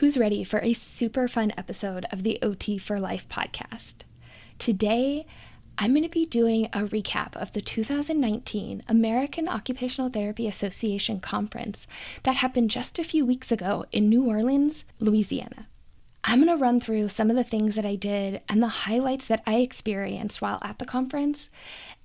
who's ready for a super fun episode of the OT for Life podcast. Today, I'm going to be doing a recap of the 2019 American Occupational Therapy Association conference that happened just a few weeks ago in New Orleans, Louisiana. I'm going to run through some of the things that I did and the highlights that I experienced while at the conference.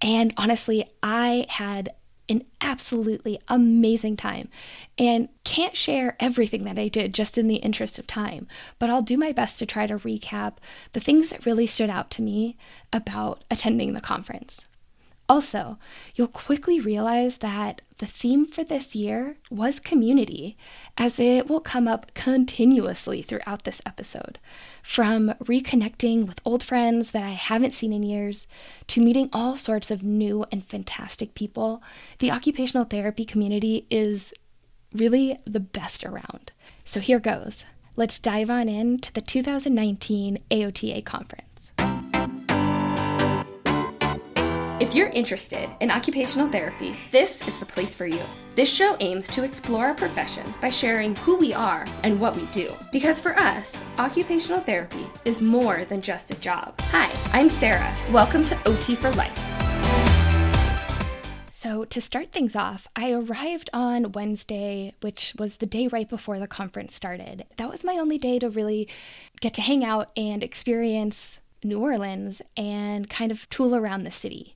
And honestly, I had an absolutely amazing time and can't share everything that I did just in the interest of time, but I'll do my best to try to recap the things that really stood out to me about attending the conference. Also, you'll quickly realize that the theme for this year was community, as it will come up continuously throughout this episode. From reconnecting with old friends that I haven't seen in years, to meeting all sorts of new and fantastic people, the occupational therapy community is really the best around. So here goes. Let's dive on into the 2019 AOTA conference. If you're interested in occupational therapy, this is the place for you. This show aims to explore our profession by sharing who we are and what we do. Because for us, occupational therapy is more than just a job. Hi, I'm Sarah. Welcome to OT for Life. So to start things off, I arrived on Wednesday, which was the day right before the conference started. That was my only day to really get to hang out and experience New Orleans and kind of tool around the city.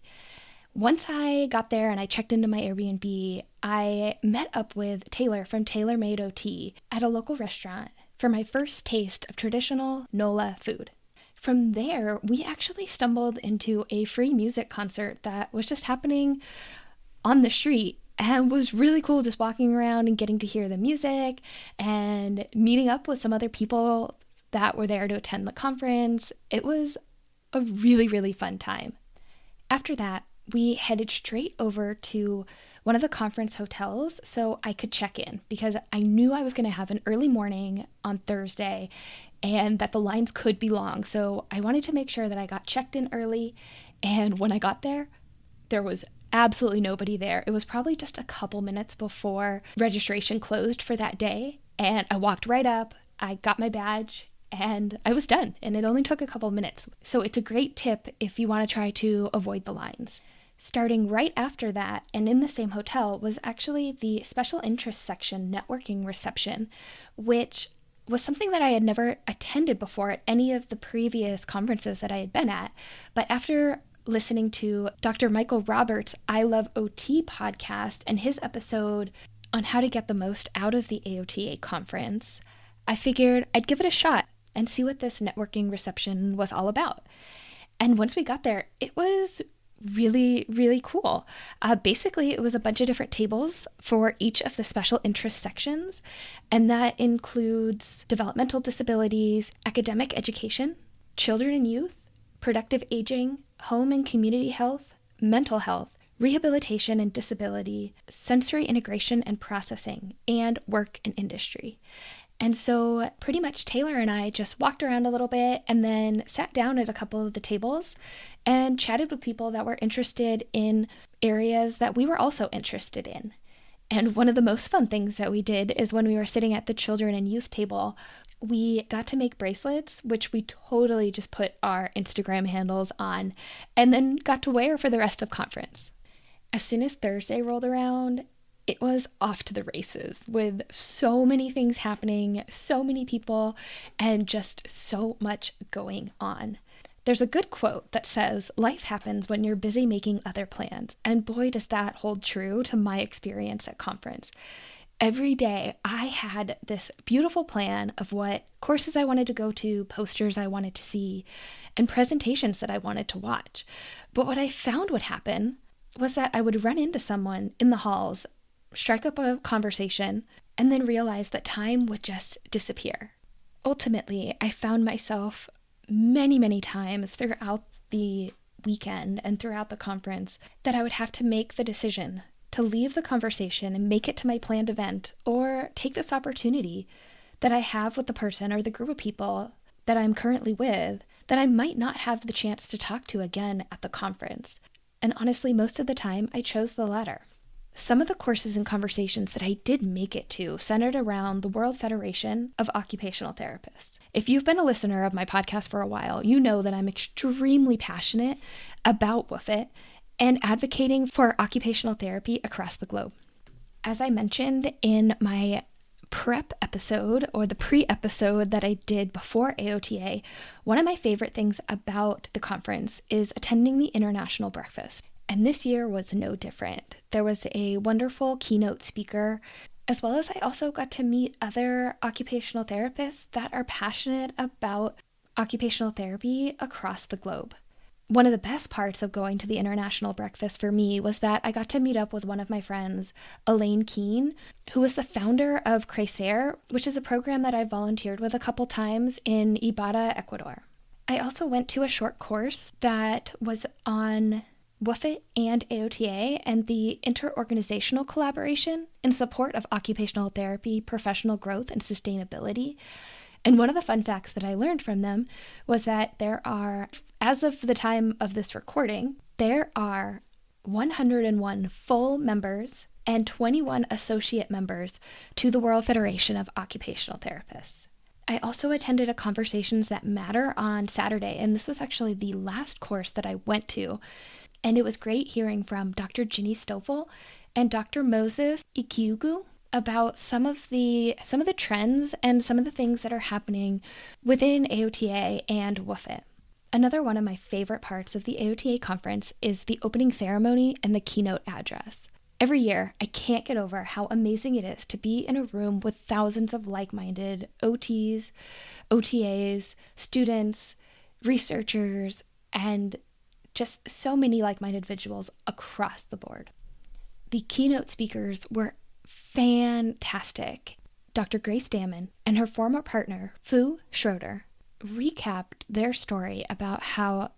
Once I got there and I checked into my Airbnb, I met up with Taylor from Taylor Made OT at a local restaurant for my first taste of traditional NOLA food. From there, we actually stumbled into a free music concert that was just happening on the street and was really cool, just walking around and getting to hear the music and meeting up with some other people that were there to attend the conference. It was a really, really fun time. After that, we headed straight over to one of the conference hotels so I could check in because I knew I was going to have an early morning on Thursday and that the lines could be long. So I wanted to make sure that I got checked in early. And when I got there, there was absolutely nobody there. It was probably just a couple minutes before registration closed for that day. And I walked right up, I got my badge, and I was done, and it only took a couple minutes. So it's a great tip if you want to try to avoid the lines. Starting right after that, and in the same hotel, was actually the special interest section networking reception, which was something that I had never attended before at any of the previous conferences that I had been at. But after listening to Dr. Michael Roberts' I Love OT podcast and his episode on how to get the most out of the AOTA conference, I figured I'd give it a shot and see what this networking reception was all about. And once we got there, it was really, really cool. Basically, it was a bunch of different tables for each of the special interest sections, and that includes developmental disabilities, academic education, children and youth, productive aging, home and community health, mental health, rehabilitation and disability, sensory integration and processing, and work and industry. And so pretty much Taylor and I just walked around a little bit and then sat down at a couple of the tables and chatted with people that were interested in areas that we were also interested in. And one of the most fun things that we did is when we were sitting at the children and youth table, we got to make bracelets, which we totally just put our Instagram handles on and then got to wear for the rest of conference. As soon as Thursday rolled around, it was off to the races with so many things happening, so many people, and just so much going on. There's a good quote that says, "Life happens when you're busy making other plans." And boy, does that hold true to my experience at conference. Every day I had this beautiful plan of what courses I wanted to go to, posters I wanted to see, and presentations that I wanted to watch. But what I found would happen was that I would run into someone in the halls, strike up a conversation, and then realize that time would just disappear. Ultimately, I found myself many, many times throughout the weekend and throughout the conference that I would have to make the decision to leave the conversation and make it to my planned event, or take this opportunity that I have with the person or the group of people that I'm currently with that I might not have the chance to talk to again at the conference. And honestly, most of the time, I chose the latter. Some of the courses and conversations that I did make it to centered around the World Federation of Occupational Therapists. If you've been a listener of my podcast for a while, you know that I'm extremely passionate about WFIT and advocating for occupational therapy across the globe. As I mentioned in my prep episode, or the pre-episode that I did before AOTA, one of my favorite things about the conference is attending the international breakfast. And this year was no different. There was a wonderful keynote speaker, as well as I also got to meet other occupational therapists that are passionate about occupational therapy across the globe. One of the best parts of going to the international breakfast for me was that I got to meet up with one of my friends, Elaine Keene, who was the founder of Crecer, which is a program that I volunteered with a couple times in Ibarra, Ecuador. I also went to a short course that was on WFIT and AOTA and the interorganizational collaboration in support of occupational therapy, professional growth, and sustainability. And one of the fun facts that I learned from them was that there are, as of the time of this recording, there are 101 full members and 21 associate members to the World Federation of Occupational Therapists. I also attended a Conversations That Matter on Saturday, and this was actually the last course that I went to. And it was great hearing from Dr. Ginny Stoffel and Dr. Moses Ikiugu about some of the trends and some of the things that are happening within AOTA and WFIT. Another one of my favorite parts of the AOTA conference is the opening ceremony and the keynote address. Every year, I can't get over how amazing it is to be in a room with thousands of like-minded OTs, OTAs, students, researchers, and just so many like-minded individuals across the board. The keynote speakers were fantastic. Dr. Grace Damon and her former partner, Fu Schroeder, recapped their story about how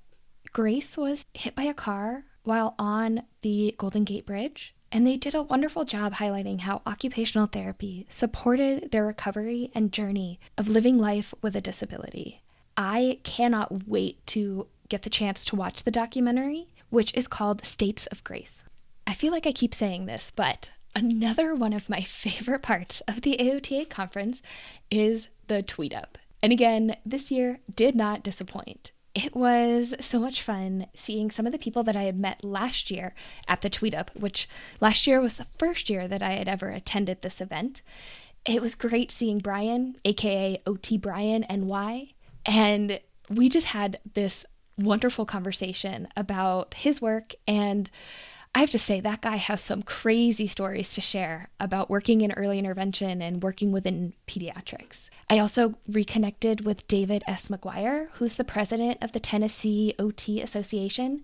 Grace was hit by a car while on the Golden Gate Bridge, and they did a wonderful job highlighting how occupational therapy supported their recovery and journey of living life with a disability. I cannot wait to get the chance to watch the documentary, which is called States of Grace. I feel like I keep saying this, but another one of my favorite parts of the AOTA conference is the tweet up. And again, this year did not disappoint. It was so much fun seeing some of the people that I had met last year at the tweet up, which last year was the first year that I had ever attended this event. It was great seeing Brian, aka OT Brian NY, and we just had this wonderful conversation about his work, and I have to say that guy has some crazy stories to share about working in early intervention and working within pediatrics. I also reconnected with David S. McGuire, who's the president of the Tennessee OT Association,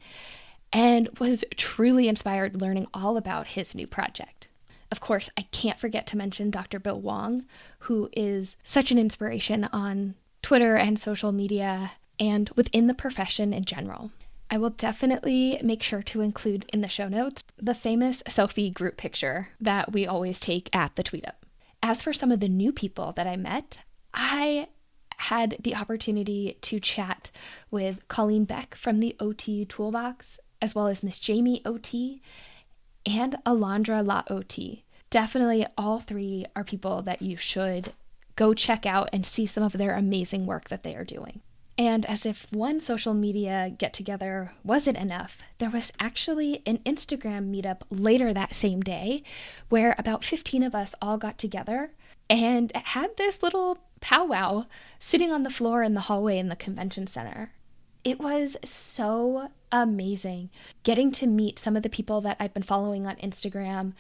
and was truly inspired learning all about his new project. Of course, I can't forget to mention Dr. Bill Wong, who is such an inspiration on Twitter and social media and within the profession in general. I will definitely make sure to include in the show notes the famous selfie group picture that we always take at the tweet up. As for some of the new people that I met, I had the opportunity to chat with Colleen Beck from the OT Toolbox, as well as Miss Jamie OT and Alondra La OT. Definitely all three are people that you should go check out and see some of their amazing work that they are doing. And as if one social media get-together wasn't enough, there was actually an Instagram meetup later that same day where about 15 of us all got together and had this little powwow sitting on the floor in the hallway in the convention center. It was so amazing getting to meet some of the people that I've been following on Instagram.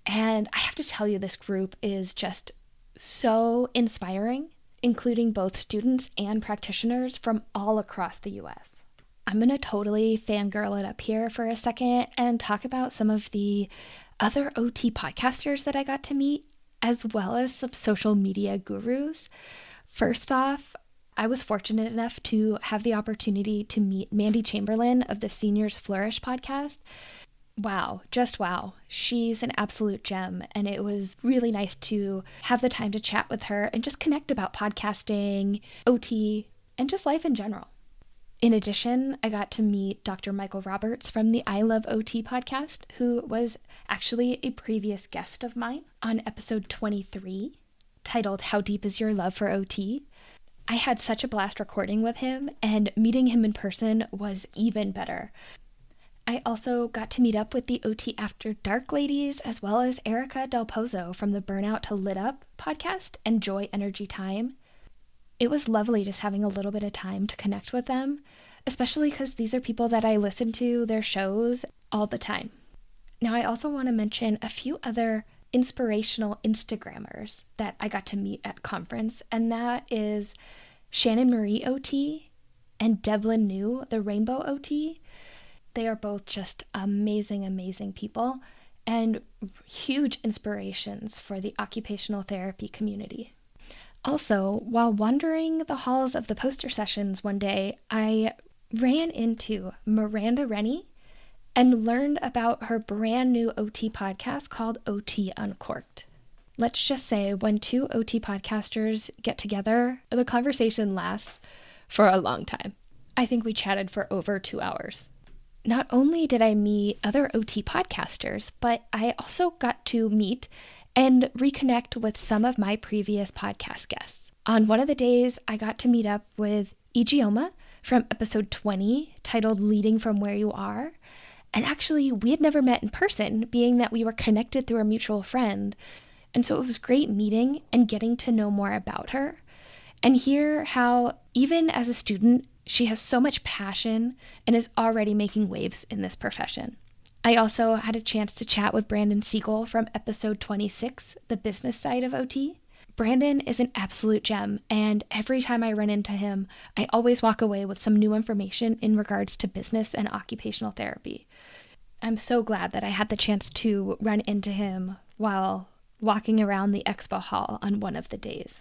And I have to tell you, this group is just so inspiring, including both students and practitioners from all across the US. I'm going to totally fangirl it up here for a second and talk about some of the other OT podcasters that I got to meet, as well as some social media gurus. First off, I was fortunate enough to have the opportunity to meet Mandy Chamberlain of the Seniors Flourish podcast. Wow, just wow. She's an absolute gem, and it was really nice to have the time to chat with her and just connect about podcasting, OT, and just life in general. In addition, I got to meet Dr. Michael Roberts from the I Love OT podcast, who was actually a previous guest of mine on episode 23, titled How Deep Is Your Love for OT? I had such a blast recording with him, and meeting him in person was even better. I also got to meet up with the OT After Dark ladies, as well as Erica Del Pozo from the Burnout to Lit Up podcast and Joy Energy Time. It was lovely just having a little bit of time to connect with them, especially because these are people that I listen to their shows all the time. Now, I also want to mention a few other inspirational Instagrammers that I got to meet at conference, and that is Shannon Marie OT and Devlin New, the Rainbow OT. They are both just amazing, amazing people and huge inspirations for the occupational therapy community. Also, while wandering the halls of the poster sessions one day, I ran into Miranda Rennie and learned about her brand new OT podcast called OT Uncorked. Let's just say when two OT podcasters get together, the conversation lasts for a long time. I think we chatted for over 2 hours. Not only did I meet other OT podcasters, but I also got to meet and reconnect with some of my previous podcast guests. On one of the days, I got to meet up with Igioma from episode 20, titled Leading From Where You Are. And actually, we had never met in person, being that we were connected through a mutual friend. And so it was great meeting and getting to know more about her and hear how, even as a student, she has so much passion and is already making waves in this profession. I also had a chance to chat with Brandon Siegel from episode 26, the business side of OT. Brandon is an absolute gem, and every time I run into him, I always walk away with some new information in regards to business and occupational therapy. I'm so glad that I had the chance to run into him while walking around the expo hall on one of the days.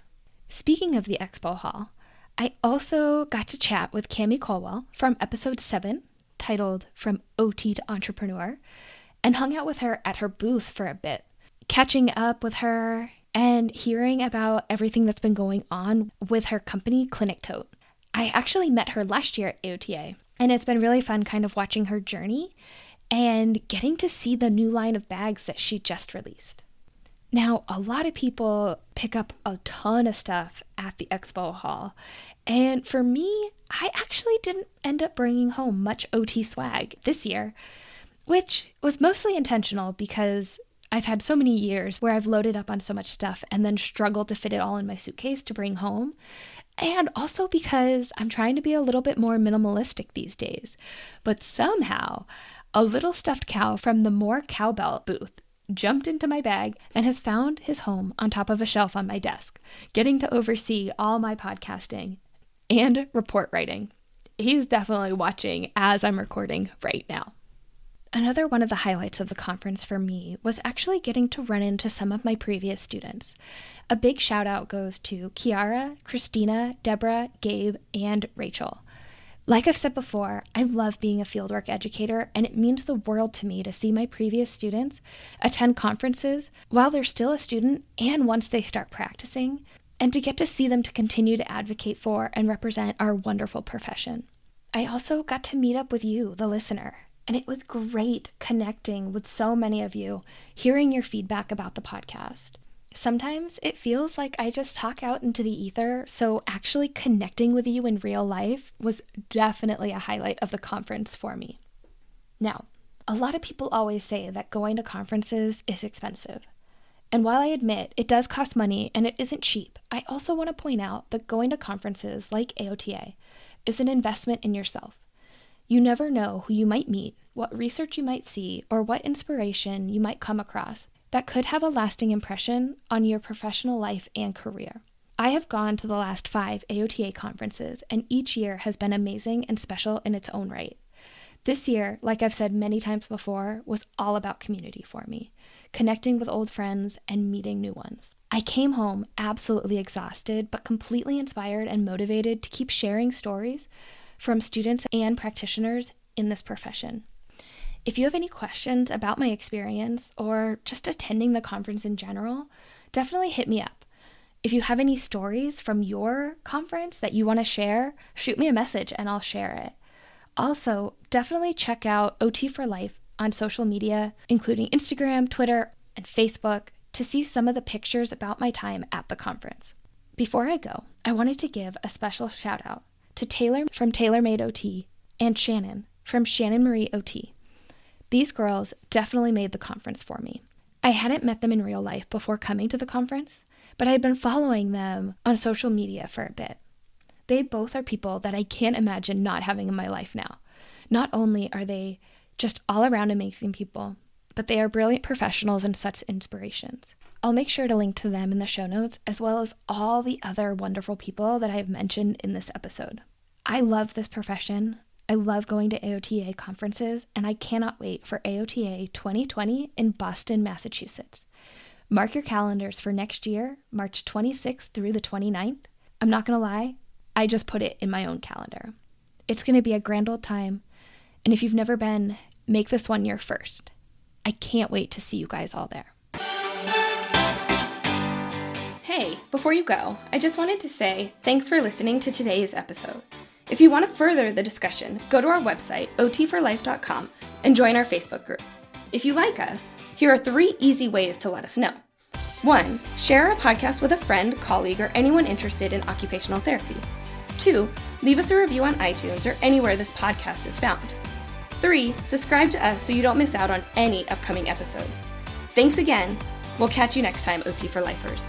Speaking of the expo hall, I also got to chat with Cami Colwell from episode 7, titled From OT to Entrepreneur, and hung out with her at her booth for a bit, catching up with her and hearing about everything that's been going on with her company, Clinic Tote. I actually met her last year at AOTA, and it's been really fun kind of watching her journey and getting to see the new line of bags that she just released. Now, a lot of people pick up a ton of stuff at the expo hall, and for me, I actually didn't end up bringing home much OT swag this year, which was mostly intentional because I've had so many years where I've loaded up on so much stuff and then struggled to fit it all in my suitcase to bring home, and also because I'm trying to be a little bit more minimalistic these days. But somehow, a little stuffed cow from the More Cowbell booth jumped into my bag and has found his home on top of a shelf on my desk, getting to oversee all my podcasting and report writing. He's definitely watching as I'm recording right now. Another one of the highlights of the conference for me was actually getting to run into some of my previous students. A big shout out goes to Kiara, Christina, Deborah, Gabe, and Rachel. Like I've said before, I love being a fieldwork educator, and it means the world to me to see my previous students attend conferences while they're still a student and once they start practicing, and to get to see them to continue to advocate for and represent our wonderful profession. I also got to meet up with you, the listener, and it was great connecting with so many of you, hearing your feedback about the podcast. Sometimes it feels like I just talk out into the ether, so actually connecting with you in real life was definitely a highlight of the conference for me. Now, a lot of people always say that going to conferences is expensive. And while I admit it does cost money and it isn't cheap, I also want to point out that going to conferences like AOTA is an investment in yourself. You never know who you might meet, what research you might see, or what inspiration you might come across that could have a lasting impression on your professional life and career. I have gone to the last 5 AOTA conferences, and each year has been amazing and special in its own right. This year, like I've said many times before, was all about community for me, connecting with old friends and meeting new ones. I came home absolutely exhausted, but completely inspired and motivated to keep sharing stories from students and practitioners in this profession. If you have any questions about my experience or just attending the conference in general, definitely hit me up. If you have any stories from your conference that you want to share, shoot me a message and I'll share it. Also, definitely check out OT for Lyfe on social media, including Instagram, Twitter, and Facebook, to see some of the pictures about my time at the conference. Before I go, I wanted to give a special shout out to Taylor from TaylorMade OT and Shannon from Shannon Marie OT. These girls definitely made the conference for me. I hadn't met them in real life before coming to the conference, but I had been following them on social media for a bit. They both are people that I can't imagine not having in my life now. Not only are they just all around amazing people, but they are brilliant professionals and such inspirations. I'll make sure to link to them in the show notes, as well as all the other wonderful people that I have mentioned in this episode. I love this profession. I love going to AOTA conferences, and I cannot wait for AOTA 2020 in Boston, Massachusetts. Mark your calendars for next year, March 26th through the 29th. I'm not going to lie, I just put it in my own calendar. It's going to be a grand old time, and if you've never been, make this one your first. I can't wait to see you guys all there. Hey, before you go, I just wanted to say thanks for listening to today's episode. If you want to further the discussion, go to our website, otforlyfe.com, and join our Facebook group. If you like us, here are 3 easy ways to let us know. 1, share our podcast with a friend, colleague, or anyone interested in occupational therapy. 2, leave us a review on iTunes or anywhere this podcast is found. 3, subscribe to us so you don't miss out on any upcoming episodes. Thanks again. We'll catch you next time, OT for Lifers.